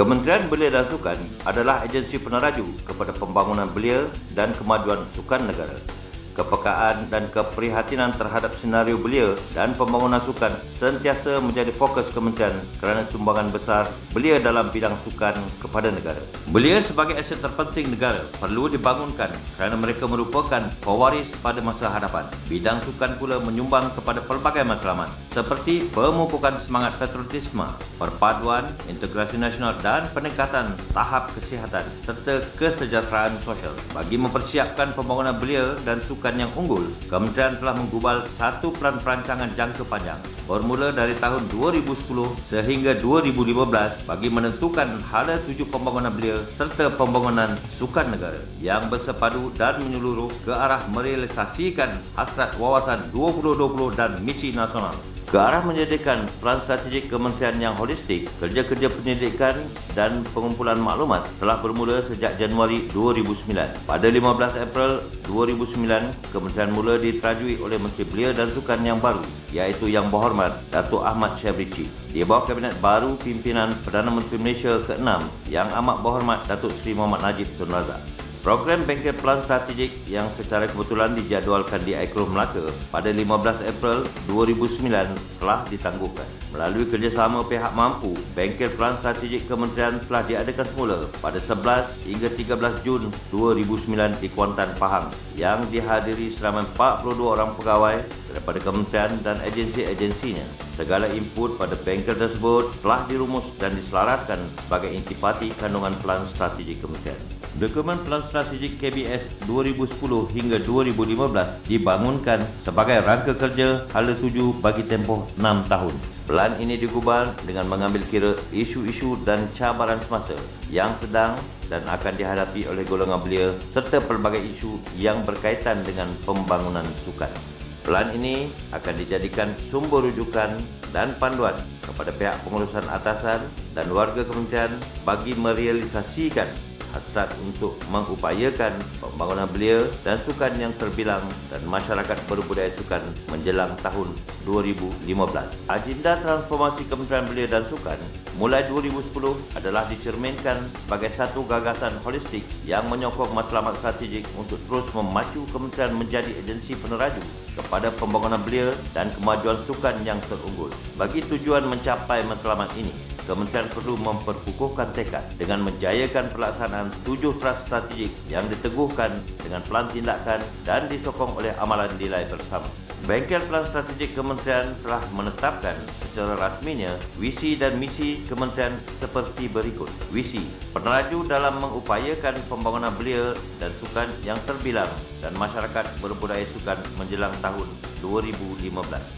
Kementerian Belia dan Sukan adalah agensi peneraju kepada pembangunan belia dan kemajuan sukan negara. Kepekaan dan keprihatinan terhadap senario belia dan pembangunan sukan sentiasa menjadi fokus kementerian kerana sumbangan besar belia dalam bidang sukan kepada negara. Belia sebagai aset terpenting negara perlu dibangunkan kerana mereka merupakan pewaris pada masa hadapan. Bidang sukan pula menyumbang kepada pelbagai matlamat seperti pemupukan semangat patriotisme, perpaduan, integrasi nasional dan peningkatan tahap kesihatan serta kesejahteraan sosial. Bagi mempersiapkan pembangunan belia dan sukan yang unggul, kementerian telah menggubal satu pelan perancangan jangka panjang bermula dari tahun 2010 sehingga 2015 bagi menentukan hala tuju pembangunan belia serta pembangunan sukan negara yang bersepadu dan menyeluruh ke arah merealisasikan hasrat wawasan 2020 dan misi nasional. Ke arah menyediakan pelan strategik kementerian yang holistik, kerja-kerja penyelidikan dan pengumpulan maklumat telah bermula sejak Januari 2009. Pada 15 April 2009, kementerian mula diterajui oleh Menteri Belia dan Sukan yang baru, iaitu Yang Berhormat Datuk Ahmad Syarichi. Di bawah Kabinet baru pimpinan Perdana Menteri Malaysia ke-6 Yang Amat Berhormat Datuk Seri Muhammad Najib Tun Razak. Program Bengkel Pelan Strategik yang secara kebetulan dijadualkan di Aikro Melaka pada 15 April 2009 telah ditangguhkan. Melalui kerjasama pihak mampu, Bengkel Pelan Strategik Kementerian telah diadakan semula pada 11 hingga 13 Jun 2009 di Kuantan, Pahang yang dihadiri selama 42 orang pegawai daripada kementerian dan agensi-agensinya. Segala input pada bengkel tersebut telah dirumus dan diselaratkan sebagai intipati kandungan pelan strategik kementerian. Dokumen Pelan Strategik KBS 2010 hingga 2015 dibangunkan sebagai rangka kerja hala tuju bagi tempoh 6 tahun. Pelan ini digubal dengan mengambil kira isu-isu dan cabaran semasa yang sedang dan akan dihadapi oleh golongan belia serta pelbagai isu yang berkaitan dengan pembangunan sukan. Pelan ini akan dijadikan sumber rujukan dan panduan kepada pihak pengurusan atasan dan warga kementerian bagi merealisasikan hasrat untuk mengupayakan pembangunan belia dan sukan yang terbilang dan masyarakat berbudaya sukan menjelang tahun 2015. Agenda transformasi Kementerian Belia dan Sukan mulai 2010 adalah dicerminkan sebagai satu gagasan holistik yang menyokong matlamat strategik untuk terus memacu kementerian menjadi agensi peneraju kepada pembangunan belia dan kemajuan sukan yang terunggul. Bagi tujuan mencapai matlamat ini, kementerian perlu memperkukuhkan tekad dengan menjayakan pelaksanaan 7 trust strategik yang diteguhkan dengan pelan tindakan dan disokong oleh amalan nilai bersama. Bengkel Pelan Strategik Kementerian telah menetapkan secara rasminya visi dan misi kementerian seperti berikut. Visi, peneraju dalam mengupayakan pembangunan belia dan sukan yang terbilang dan masyarakat berbudaya sukan menjelang tahun 2015.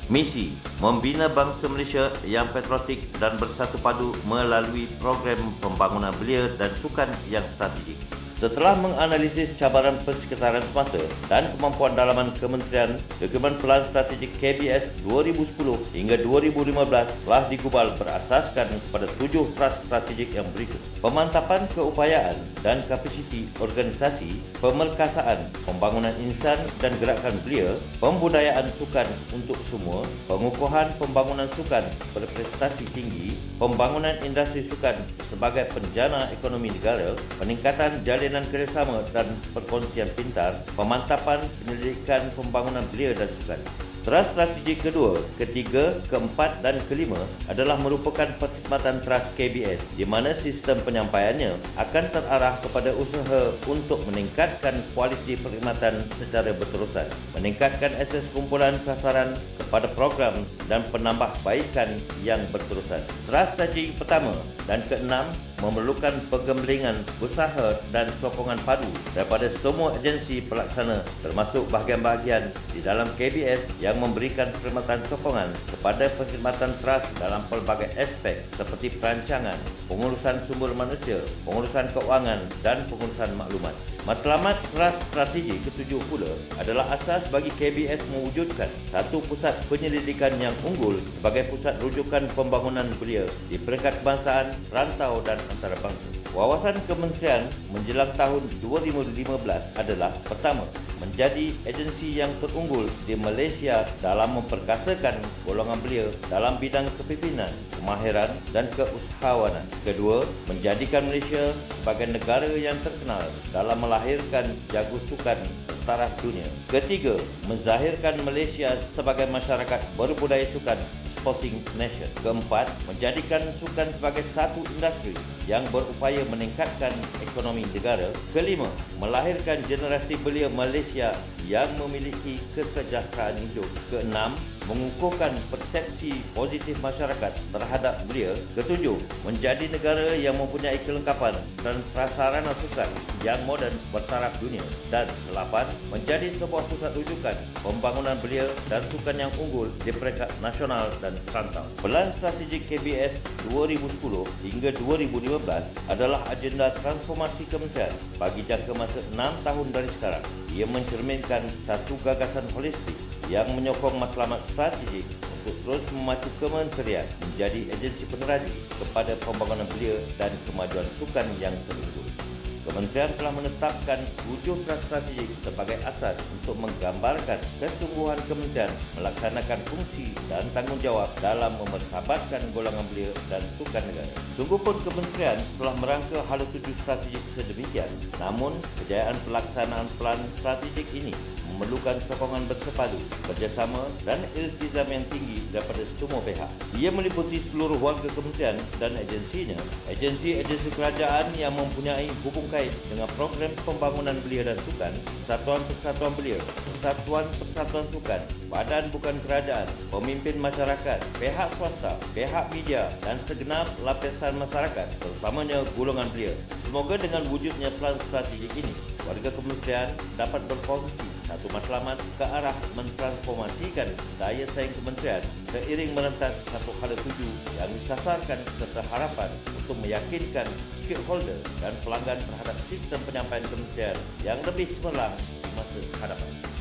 Misi, membina bangsa Malaysia yang patriotik dan bersatu padu melalui program pembangunan belia dan sukan yang strategik. Setelah menganalisis cabaran persekitaran semasa dan kemampuan dalaman kementerian, Dokumen Pelan Strategik KBS 2010 hingga 2015 telah digubal berasaskan kepada 7 trust strategik yang berikut. Pemantapan keupayaan dan kapasiti organisasi, pemerkasaan, pembangunan insan dan gerakan belia, pembudayaan sukan untuk semua, pengukuhan pembangunan sukan berprestasi tinggi, pembangunan industri sukan sebagai penjana ekonomi negara, peningkatan jalinan kerjasama dan perkongsian pintar, pemantapan penyelidikan pembangunan belia dan sukan. Trust strategik kedua, ketiga, keempat dan kelima adalah merupakan perkhidmatan Trust KBS di mana sistem penyampaiannya akan terarah kepada usaha untuk meningkatkan kualiti perkhidmatan secara berterusan, meningkatkan akses kumpulan sasaran kepada program dan penambahbaikan yang berterusan. Trust strategik pertama dan keenam memerlukan pengembangan usaha dan sokongan padu daripada semua agensi pelaksana termasuk bahagian-bahagian di dalam KBS yang memberikan perkhidmatan sokongan kepada perkhidmatan trust dalam pelbagai aspek seperti perancangan, pengurusan sumber manusia, pengurusan keuangan dan pengurusan maklumat. Matlamat trust strategi ketujuh pula adalah asas bagi KBS mewujudkan satu pusat penyelidikan yang unggul sebagai pusat rujukan pembangunan belia di peringkat kebangsaan, rantau dan antarabangsa. Wawasan kementerian menjelang tahun 2015 adalah: pertama, menjadi agensi yang terunggul di Malaysia dalam memperkasakan golongan belia dalam bidang kepimpinan, kemahiran dan keusahawanan. Kedua, menjadikan Malaysia sebagai negara yang terkenal dalam melahirkan jago sukan taraf dunia. Ketiga, menzahirkan Malaysia sebagai masyarakat berbudaya sukan sporting nation. Keempat, menjadikan sukan sebagai satu industri yang berupaya meningkatkan ekonomi negara. Kelima, melahirkan generasi belia Malaysia yang memiliki kesejahteraan hidup. Keenam, mengukuhkan persepsi positif masyarakat terhadap belia. Ketujuh, menjadi negara yang mempunyai kelengkapan dan prasarana sukan yang moden bertaraf dunia. Dan delapan, menjadi sebuah pusat rujukan pembangunan belia dan sukan yang unggul di peringkat nasional dan serantau. Pelan strategik KBS 2010 hingga 2015 adalah agenda transformasi kementerian bagi jangka masa 6 tahun dari sekarang. Ia mencerminkan satu gagasan holistik yang menyokong matlamat strategik untuk terus memacu kementerian menjadi agensi peneraju kepada pembangunan belia dan kemajuan sukan yang terunggul. Kementerian telah menetapkan 7 strategik sebagai asas untuk menggambarkan kesungguhan kementerian melaksanakan fungsi dan tanggungjawab dalam memertabatkan golongan belia dan sukan negara. Sungguh pun kementerian telah merangka hala 7 strategik sedemikian, namun kejayaan pelaksanaan pelan strategik ini memerlukan sokongan bersepadu, kerjasama dan iltizam yang tinggi daripada semua pihak. Ia meliputi seluruh warga kementerian dan agensinya, agensi-agensi kerajaan yang mempunyai hubung kait dengan program pembangunan belia dan sukan, persatuan-persatuan belia, persatuan-persatuan sukan, badan bukan kerajaan, pemimpin masyarakat, pihak swasta, pihak media dan segenap lapisan masyarakat, terutamanya golongan belia. Semoga dengan wujudnya pelan strategik ini, warga kementerian dapat berkongsi satu matlamat ke arah mentransformasikan daya saing kementerian seiring merentas satu hala tuju yang disasarkan serta harapan untuk meyakinkan stakeholder dan pelanggan terhadap sistem penyampaian kementerian yang lebih cemerlang di masa hadapan.